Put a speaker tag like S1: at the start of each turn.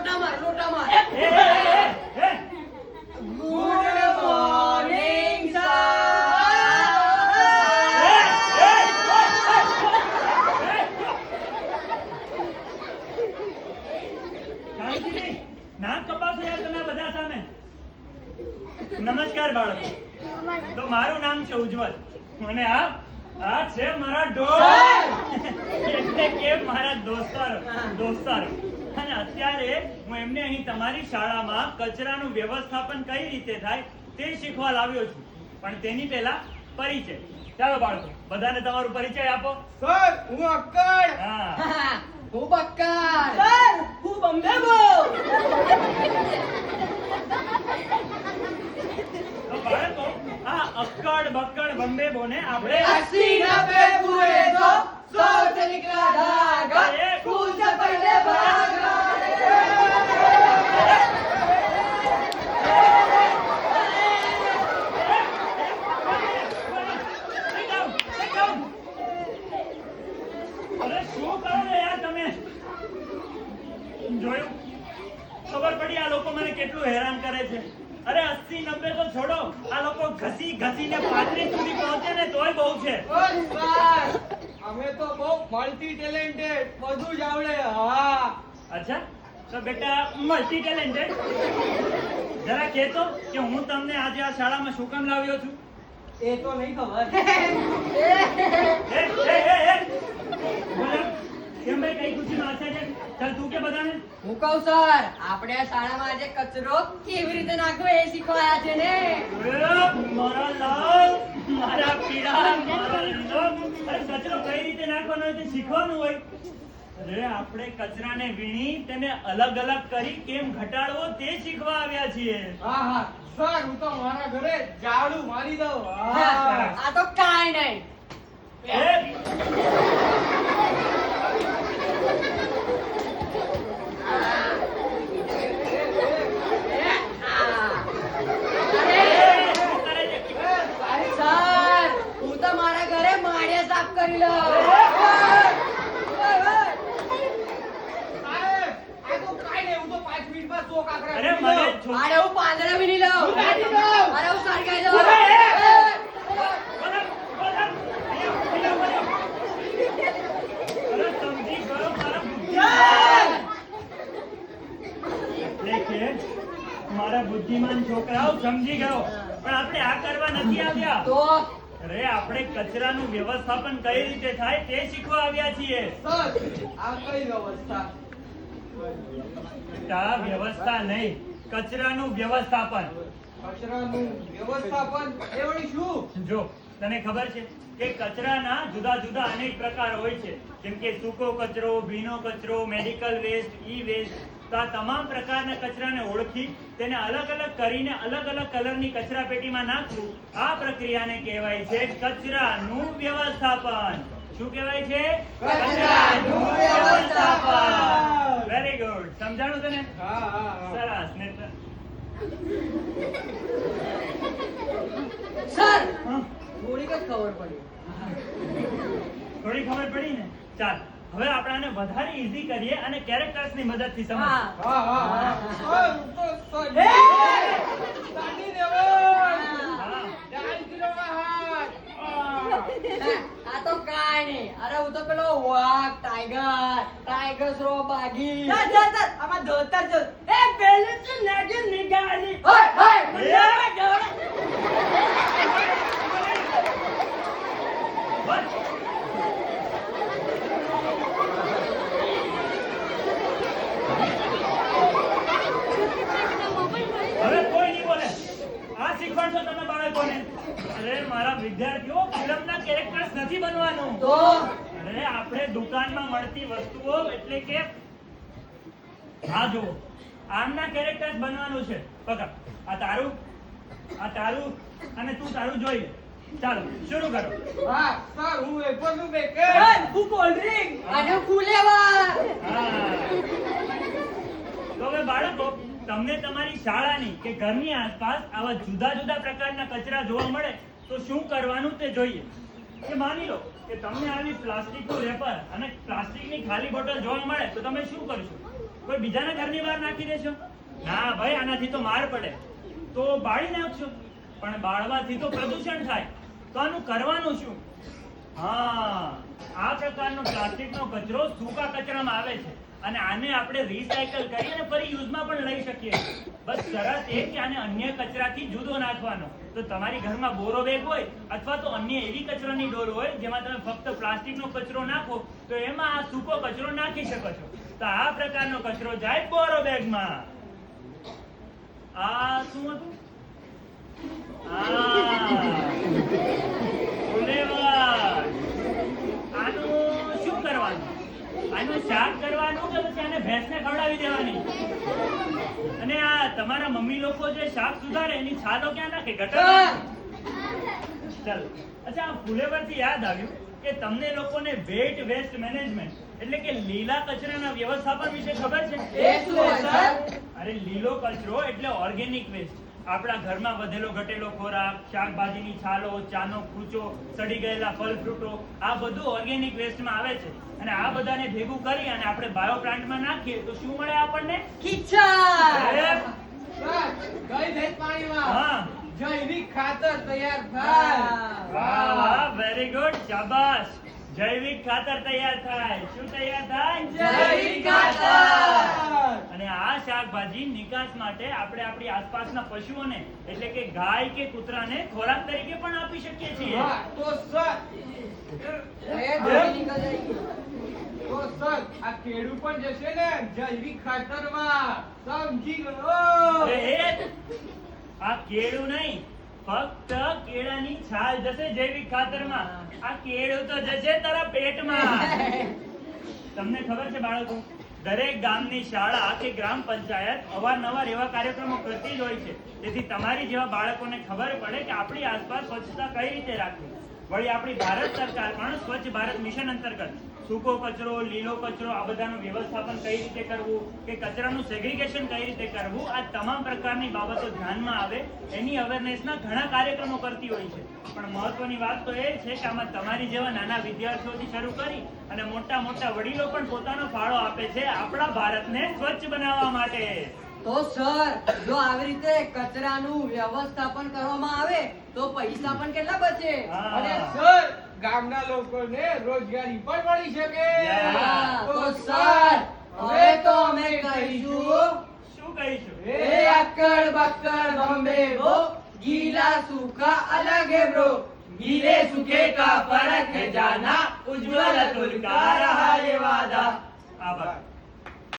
S1: લોટા માર
S2: good morning
S3: નાક કપાસો યાર તમે બધા સામે. નમસ્કાર બાળકો. તો મારું નામ છે ઉજ્જવલ અને આ છે મારા એટલે કે મારા દોસ્તારો અને અત્યારે હું એમને અહીં તમારી શાળામાં કચરાનું વ્યવસ્થાપન કઈ રીતે થાય તે શીખવા લાવ્યો છું. પણ તેની પહેલા પરિચય. ચાલો બાળકો, બધાને તમારું પરિચય આપો.
S2: સર હું અક્કડ.
S3: હા,
S1: હું બક્કર.
S2: સર હું બંબેબો.
S3: તો બાળકો, આ અક્કડ બક્કડ બંબેબો ને આપણે
S2: 80-90 पूरे तो 100 से निकला धागा स्कूल से पहले भागा.
S3: અરે શું કરો છો યાર તમે? જોયું? ખબર પડી આ લોકો મને કેટલું હેરાન કરે છે. અરે 80-90 તો છોડો, આ લોકો ઘસીને 35 સુધી પહોંચે ને તોય બહુ છે.
S2: સર અમે તો બહુ મલ્ટી ટેલેન્ટેડ, બધું જ આવડે. હા
S3: અચ્છા, તો બેટા મલ્ટી ટેલેન્ટેડ જરા કહેતો કે હું તમને આજે આ શાળામાં શું કામ લાવ્યો છું?
S2: એ તો નહીં ખબર.
S3: બોલો, કેમ ભાઈ કઈ ખુશીમાં હશે છે? ચાલ તું કે બધાને.
S1: હું કહું સર, આપણે આ શાળામાં આજે કચરો કેવી રીતે નાખવો એ શીખવાયા છે ને.
S3: મારા લાલ, મારા પીળા, મારા લીલો. અરે કચરો કઈ રીતે નાખવાનો હોય તે શીખવાનું હોય. અરે આપણે કચરાને વીણી તેને અલગ અલગ કરી કેમ ઘટાડવો તે શીખવા આવ્યા છીએ.
S2: હા સર હું તો મારા ઘરે ઝાડુ મારી દઉં.
S1: આ તો કાંઈ નહીં. સર, હું તો મારા ઘરે માળિયા સાફ કરી લઉં.
S3: અરે મને છો-
S1: અરે હું પાંદડા વીણી લઉં.
S2: હું કાઢી દઉં.
S1: અરે હું સળગાઈ દઉં.
S3: અરે, સમજી ગયો મારા એટલે કે મારા બુદ્ધિમાન છોકરાઓ સમજી ગયો. પણ આપણે આ કરવા નથી આવ્યા.
S1: તો
S3: અરે આપણે કચરાનું વ્યવસ્થાપન કઈ રીતે થાય તે શીખવા આવ્યા છીએ.
S2: સર આ કઈ વ્યવસ્થા?
S3: આ વ્યવસ્થા નહીં, કચરાનું વ્યવસ્થાપન.
S2: કચરાનું વ્યવસ્થાપન એ વળી શું?
S3: જો તને ખબર છે કે કચરાના જુદા જુદા અનેક પ્રકાર હોય છે, જેમ કે સૂકો કચરો, ભીનો કચરો, મેડિકલ વેસ્ટ, ઈ વેસ્ટ. તો આ તમામ પ્રકારના કચરાને ઓળખી તેને અલગ અલગ કરીને અલગ અલગ કલરની કચરા પેટીમાં નાખવું, આ પ્રક્રિયાને કહેવાય છે કચરાનું વ્યવસ્થાપન. શું કહેવાય છે?
S2: કચરાનું વ્યવસ્થાપન.
S3: Very good. સમજાણું તને?
S2: હા
S3: સરસ ને
S1: સર,
S3: હા?
S1: થોડીક જ ખબર પડી.
S3: થોડી ખબર પડી ને? ચાલ હવે આપણે આને વધારે ઈઝી કરીએ અને કેરેક્ટર્સની મદદથી સમજીએ.
S1: હા.
S2: સર તો સર તાની દેવો
S3: હા.
S2: ડાલ કિલોના હાથ.
S1: આ તો કાંઈ નહીં. અરે હું તો પેલો વાઘ, ટાઈગર શ્રોફ બાગી.
S2: આમાં ધોતર જો એ પહેલે તો લાગે નિગાલી.
S3: બસ. હવે કોઈ નહીં બોલે. આ શીખવાડશો તમે બાળકોને? અરે મારા વિદ્યાર્થીઓ, ફિલ્મના કેરેક્ટર્સ નથી બનવાનું.
S1: તો
S3: અરે આપણે દુકાનમાં મળતી વસ્તુઓ એટલે કે આ જુઓ, આમના કેરેક્ટર્સ બનવાનું છે. પકડ, આ તારું અને તું તારું જોઈ લે. ચાલો શરૂ કરો.
S2: હા સર હું વેફર નું પેકેટ. હું કોલ્ડ ડ્રિંક.
S1: અને ફૂલેવા.
S3: હા. તો હવે બાળકો, તમને તમારી શાળાની કે ઘરની આસપાસ આવા જુદા જુદા પ્રકારના કચરા જોવા મળે તો શું કરવાનું તે જોઈએ. કે માની લો કે તમને આવી પ્લાસ્ટિકનું રેપર અને પ્લાસ્ટિકની ખાલી બોટલ જોવા મળે તો તમે શું કરશો? કોઈ બીજાના ઘરની બહાર નાખી દેશો? ના ભાઈ, આનાથી તો માર પડે, તો બાળી નાખશો. પણ બાળવાથી તો પ્રદૂષણ થાય, તો આનું કરવાનું શું? હા, આ પ્રકારનો પ્લાસ્ટિકનો કચરો સૂકા કચરામાં આવે છે અને આને આપણે રિસાયકલ કરી અને ફરી યુઝમાં પણ લઈ શકીએ. બસ શરત એ કે આને અન્ય કચરાથી જુદો નાખવાનો. તો તમારી ઘરમાં બોરો બેગ હોય અથવા તો અન્ય એવી કચરાની ડોલ હોય જેમાં તમે ફક્ત પ્લાસ્ટિકનો કચરો નાખો તો એમાં આ સૂકો કચરો નાખી શકો છો. તો આ પ્રકારનો કચરો જાય બોરો બેગમાં. આ શું હતું? આનું શું કરવાનું? આનું શાક કરવાનું કે પછી આને ભેંસને ખવડાવી દેવાની? અને આ તમારા મમ્મી લોકો જે શાક સુધારે એની છાલો ક્યાં નાખે? ગટરમાં? ચાલો, અચ્છા, આ ફૂલે પરથી યાદ આવ્યું કે તમને લોકોને વેટ વેસ્ટ મેનેજમેન્ટ એટલે કે લીલા કચરાના વ્યવસ્થાપન વિશે ખબર છે?
S2: એ શું હોય સર?
S3: અરે, લીલો કચરો એટલે ઓર્ગેનિક વેસ્ટ. આપણા ઘરમાં વધેલો ઘટેલો ખોરાક, શાકભાજીની છાલો, ચાનો કૂચો, સડી ગયેલા ફળ ફ્રૂટો, આ બધું ઓર્ગેનિક વેસ્ટમાં આવે છે. અને આ બધાને ભેગું કરી અને આપણે બાયો પ્લાન્ટમાં નાખીએ તો શું મળે આપણને?
S1: કિચન.
S2: સર, ગઈ ભેંસ પાણીમાં
S3: હા,
S2: જૈવિક ખાતર તૈયાર થાય.
S3: વાહ વાહ, વેરી ગુડ, શાબાશ. જૈવિક ખાતર તૈયાર થાય. શું તૈયાર થાય?
S2: જૈવિક ખાતર.
S3: અને આ શાકભાજી નિકાસ માટે આપણે આપણી આસપાસના પશુઓને એટલે કે ગાય કે કૂતરાને ખોરાક તરીકે પણ આપી શકીએ છીએ.
S2: વાહ, તો સર તો સર આ કેળું પણ જશે ને જૈવિક ખાતરમાં. સમજી ગયો?
S3: અરે, આ કેળું નહીં, ફક્ત કેળાની છાલ જશે જૈવિક ખાતરમાં. આ કેળું તો જશે તારા પેટમાં. તમને ખબર છે બાળકો, દરેક ગામની શાળા કે ગ્રામ પંચાયત અવારનવાર એવા કાર્યક્રમો કરતી જ હોય છે જેથી તમારી જેવા બાળકોને ખબર પડે કે આપણી આસપાસ સ્વચ્છતા કઈ રીતે રાખવી. વળી આપણી ભારત સરકાર પણ સ્વચ્છ ભારત મિશન અંતર્ગત સૂકો કચરો, લીલો કચરો આ બધાનું વ્યવસ્થાપન કઈ રીતે કરવું કે કચરાનું સેગ્રીગેશન કઈ રીતે કરવું, આ તમામ પ્રકારની બાબતો ધ્યાનમાં આવે એની અવેરનેસના ઘણા કાર્યક્રમો કરતી હોય છે. પણ મહત્વની વાત તો એ છે કે આમાં તમારી જેવા નાના વિદ્યાર્થીઓથી શરૂ કરી અને મોટા મોટા વડીલો પણ પોતાનો ફાળો આપે છે આપણા ભારતને સ્વચ્છ બનાવવા માટે.
S1: તો સર, જો આવી રીતે કચરાનું વ્યવસ્થાપન કરવામાં આવે તો પૈસા પણ કેટલા બચે.
S2: અને સર ગામના લોકોને રોજગારી પણ મળી શકે.
S3: Yeah.
S1: તો સર, હવે તો અમે કહીશું,
S3: શું કહીશું?
S2: એ અક્કડ બક્કડ બોમ્બે બો, ગીલા सूखा अलग है ब्रो, गीले सूखे का फर्क है जाना, उज्जवल तुल का रहा ये वादा.
S3: આભાર.